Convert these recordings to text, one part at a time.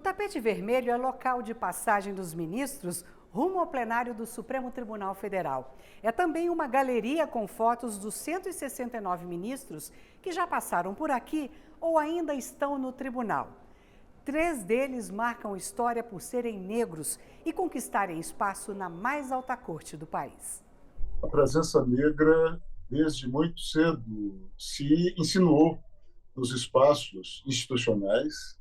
tapete vermelho é local de passagem dos ministros rumo ao plenário do Supremo Tribunal Federal. É também uma galeria com fotos dos 169 ministros que já passaram por aqui ou ainda estão no tribunal. 3 deles marcam história por serem negros e conquistarem espaço na mais alta corte do país. A presença negra, desde muito cedo, se insinuou nos espaços institucionais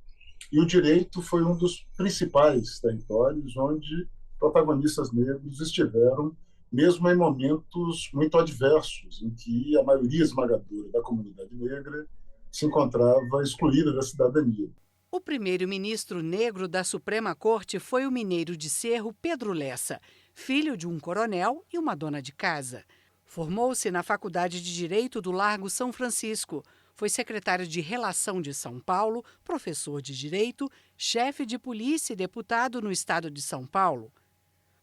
e o direito foi um dos principais territórios onde protagonistas negros estiveram, mesmo em momentos muito adversos, em que a maioria esmagadora da comunidade negra se encontrava excluída da cidadania. O primeiro-ministro negro da Suprema Corte foi o mineiro de Cerro Pedro Lessa, filho de um coronel e uma dona de casa. Formou-se na Faculdade de Direito do Largo São Francisco. Foi secretário de Relação de São Paulo, professor de Direito, chefe de polícia e deputado no estado de São Paulo.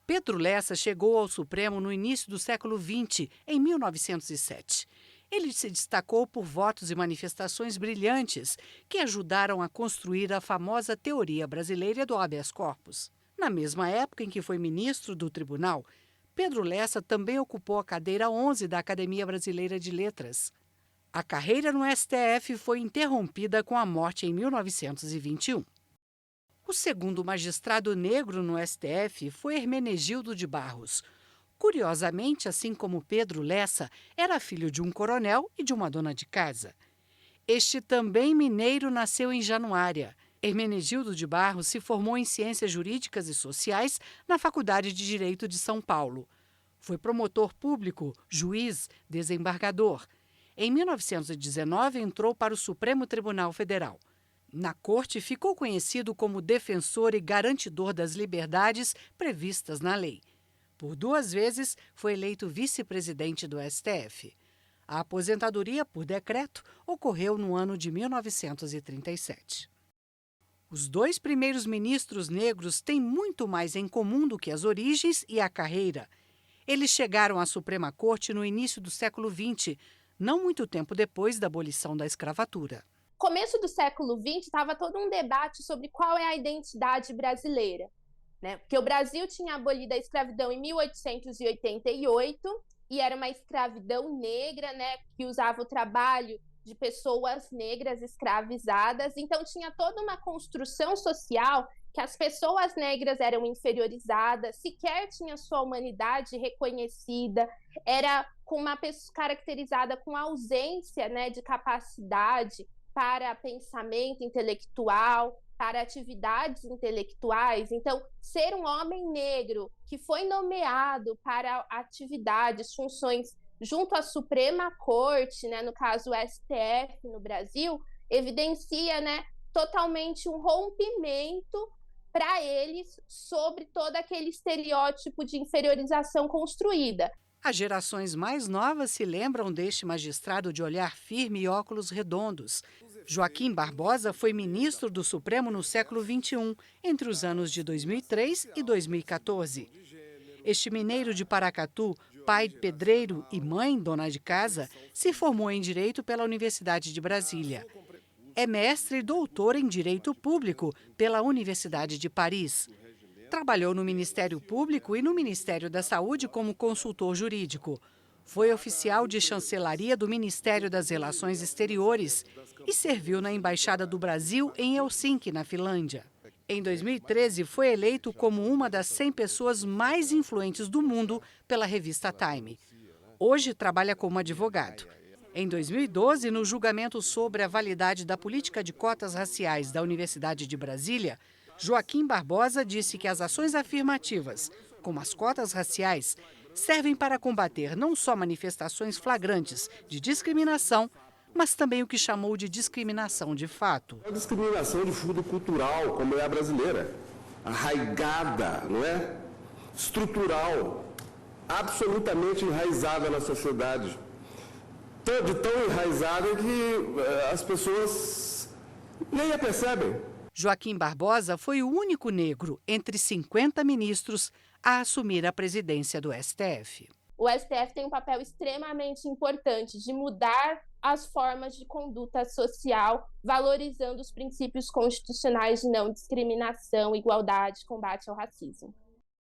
Pedro Lessa chegou ao Supremo no início do século XX, em 1907. Ele se destacou por votos e manifestações brilhantes que ajudaram a construir a famosa teoria brasileira do habeas corpus. Na mesma época em que foi ministro do Tribunal, Pedro Lessa também ocupou a cadeira 11 da Academia Brasileira de Letras. A carreira no STF foi interrompida com a morte em 1921. O segundo magistrado negro no STF foi Hermenegildo de Barros. Curiosamente, assim como Pedro Lessa, era filho de um coronel e de uma dona de casa. Este também mineiro nasceu em Januária. Hermenegildo de Barros se formou em Ciências Jurídicas e Sociais na Faculdade de Direito de São Paulo. Foi promotor público, juiz, desembargador. Em 1919, entrou para o Supremo Tribunal Federal. Na corte, ficou conhecido como defensor e garantidor das liberdades previstas na lei. Por 2 vezes, foi eleito vice-presidente do STF. A aposentadoria por decreto ocorreu no ano de 1937. Os 2 primeiros ministros negros têm muito mais em comum do que as origens e a carreira. Eles chegaram à Suprema Corte no início do século XX, não muito tempo depois da abolição da escravatura. Começo do século XX, estava todo um debate sobre qual é a identidade brasileira, né? Porque o Brasil tinha abolido a escravidão em 1888 e era uma escravidão negra, né, que usava o trabalho de pessoas negras escravizadas. Então tinha toda uma construção social que as pessoas negras eram inferiorizadas, sequer tinha sua humanidade reconhecida, era com uma pessoa caracterizada com ausência, né, de capacidade para pensamento intelectual, para atividades intelectuais. Então, ser um homem negro que foi nomeado para atividades, funções junto à Suprema Corte, né, no caso o STF no Brasil, evidencia, né, totalmente um rompimento para eles sobre todo aquele estereótipo de inferiorização construída. As gerações mais novas se lembram deste magistrado de olhar firme e óculos redondos. Joaquim Barbosa foi ministro do Supremo no século XXI, entre os anos de 2003 e 2014. Este mineiro de Paracatu, pai pedreiro e mãe dona de casa, se formou em Direito pela Universidade de Brasília. É mestre e doutor em Direito Público pela Universidade de Paris. Trabalhou no Ministério Público e no Ministério da Saúde como consultor jurídico. Foi oficial de chancelaria do Ministério das Relações Exteriores e serviu na Embaixada do Brasil em Helsinki, na Finlândia. Em 2013, foi eleito como uma das 100 pessoas mais influentes do mundo pela revista Time. Hoje trabalha como advogado. Em 2012, no julgamento sobre a validade da política de cotas raciais da Universidade de Brasília, Joaquim Barbosa disse que as ações afirmativas, como as cotas raciais, servem para combater não só manifestações flagrantes de discriminação, mas também o que chamou de discriminação de fato. A discriminação de fundo cultural, como é a brasileira, arraigada, não é? Estrutural, absolutamente enraizada na sociedade. De tão enraizada que as pessoas nem a percebem. Joaquim Barbosa foi o único negro entre 50 ministros a assumir a presidência do STF. o STF tem um papel extremamente importante de mudar as formas de conduta social, valorizando os princípios constitucionais de não discriminação, igualdade, combate ao racismo.